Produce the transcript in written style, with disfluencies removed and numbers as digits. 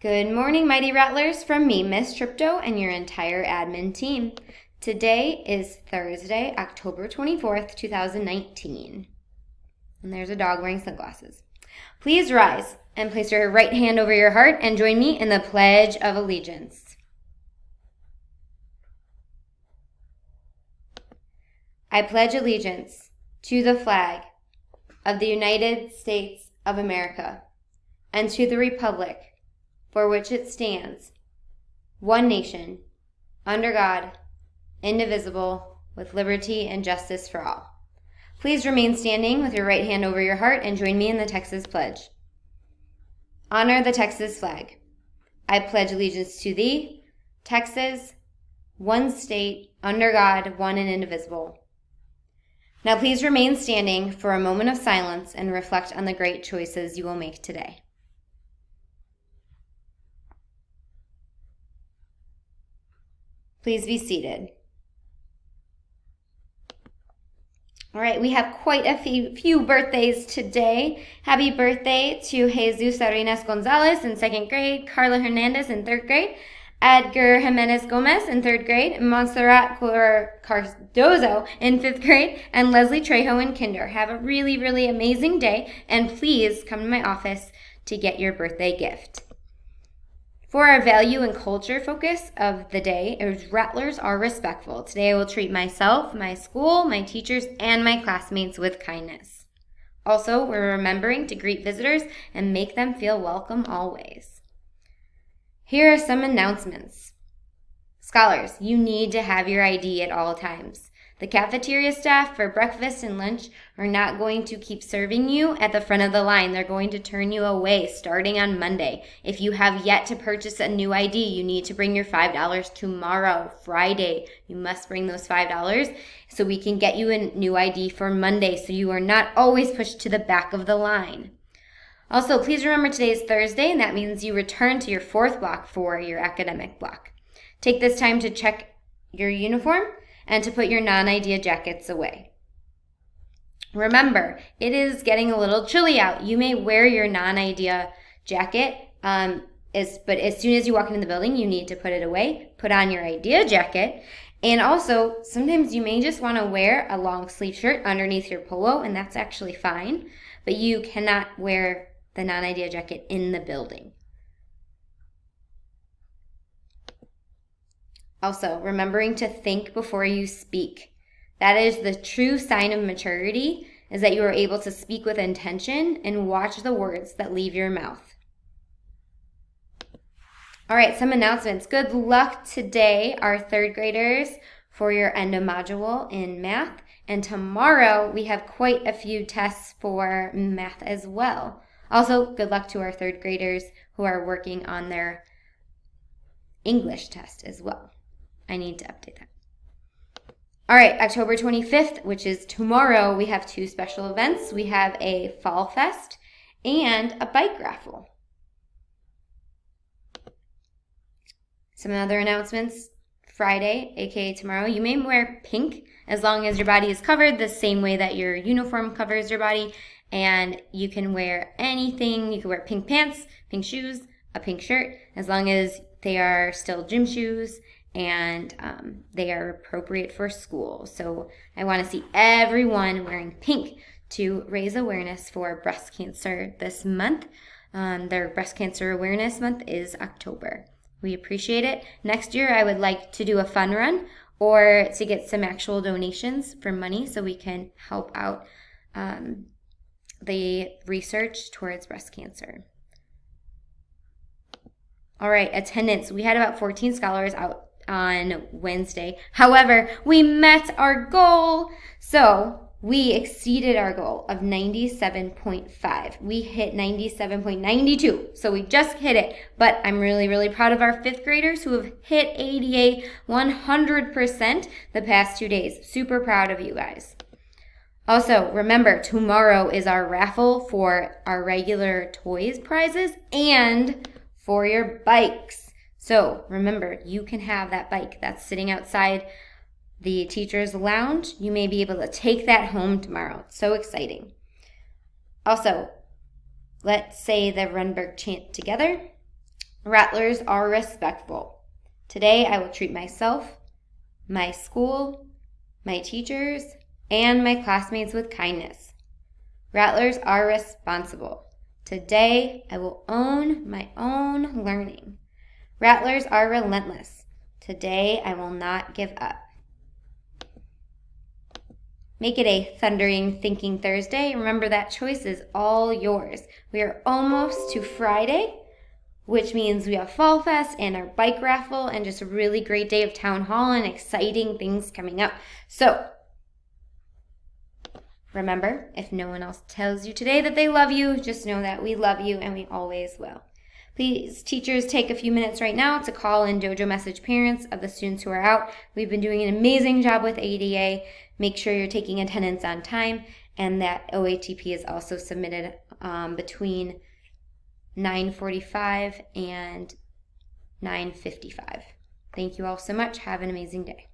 Good morning, Mighty Rattlers, from me, Miss Tripto, and your entire admin team. Today is Thursday, October 24th, 2019. And there's a dog wearing sunglasses. Please rise and place your right hand over your heart and join me in the Pledge of Allegiance. I pledge allegiance to the flag of the United States of America and to the republic for which it stands, one nation, under God, indivisible, with liberty and justice for all. Please remain standing with your right hand over your heart and join me in the Texas Pledge. Honor the Texas flag. I pledge allegiance to thee, Texas, one state, under God, one and indivisible. Now please remain standing for a moment of silence and reflect on the great choices you will make today. Please be seated. All right, we have quite a few birthdays today. Happy birthday to Jesus Arenas Gonzalez in 2nd grade, Carla Hernandez in 3rd grade, Edgar Jimenez Gomez in 3rd grade, Montserrat Cardozo in 5th grade, and Leslie Trejo in kinder. Have a really, really amazing day, and please come to my office to get your birthday gift. For our value and culture focus of the day is Rattlers are respectful. Today I will treat myself, my school, my teachers, and my classmates with kindness. Also, we're remembering to greet visitors and make them feel welcome always. Here are some announcements. Scholars, you need to have your ID at all times. The cafeteria staff for breakfast and lunch are not going to keep serving you at the front of the line. They're going to turn you away starting on Monday. If you have yet to purchase a new ID, you need to bring your $5 tomorrow, Friday. You must bring those $5 so we can get you a new ID for Monday so you are not always pushed to the back of the line. Also, please remember today is Thursday, and that means you return to your 4th block for your academic block. Take this time to check your uniform and to put your non-idea jackets away. Remember, it is getting a little chilly out. You may wear your non-idea jacket, but as soon as you walk into the building, you need to put it away. Put on your idea jacket. And also, sometimes you may just want to wear a long sleeve shirt underneath your polo, and that's actually fine. But you cannot wear the non-idea jacket in the building. Also, remembering to think before you speak. That is the true sign of maturity, is that you are able to speak with intention and watch the words that leave your mouth. All right, some announcements. Good luck today, our 3rd graders, for your endo module in math. And tomorrow, we have quite a few tests for math as well. Also, good luck to our 3rd graders who are working on their English test as well. I need to update that. All right, October 25th, which is tomorrow, we have 2 special events. We have a Fall Fest and a bike raffle. Some other announcements. Friday, aka tomorrow, you may wear pink as long as your body is covered the same way that your uniform covers your body. And you can wear anything. You can wear pink pants, pink shoes, a pink shirt, as long as they are still gym shoes and they are appropriate for school. So I want to see everyone wearing pink to raise awareness for breast cancer this month. Their breast cancer awareness month is October. We appreciate it. Next year, I would like to do a fun run or to get some actual donations for money so we can help out the research towards breast cancer. All right, attendance. We had about 14 scholars out on Wednesday. However, we met our goal. So we exceeded our goal of 97.5. We hit 97.92. So we just hit it. But I'm really, really proud of our 5th graders who have hit 88, 100% the past 2 days. Super proud of you guys. Also, remember, tomorrow is our raffle for our regular toys prizes and for your bikes. So remember, you can have that bike that's sitting outside the teacher's lounge. You may be able to take that home tomorrow. It's so exciting. Also, let's say the Runberg chant together. Rattlers are respectful. Today I will treat myself, my school, my teachers, and my classmates with kindness. Rattlers are responsible. Today I will own my own learning. Rattlers are relentless. Today I will not give up. Make it a thundering thinking Thursday. Remember that choice is all yours. We are almost to Friday, which means we have Fall Fest and our bike raffle and just a really great day of town hall and exciting things coming up. So remember, if no one else tells you today that they love you, just know that we love you and we always will. Please, teachers, take a few minutes right now to call and dojo message parents of the students who are out. We've been doing an amazing job with ADA. Make sure you're taking attendance on time and that OATP is also submitted between 9:45 and 9:55. Thank you all so much. Have an amazing day.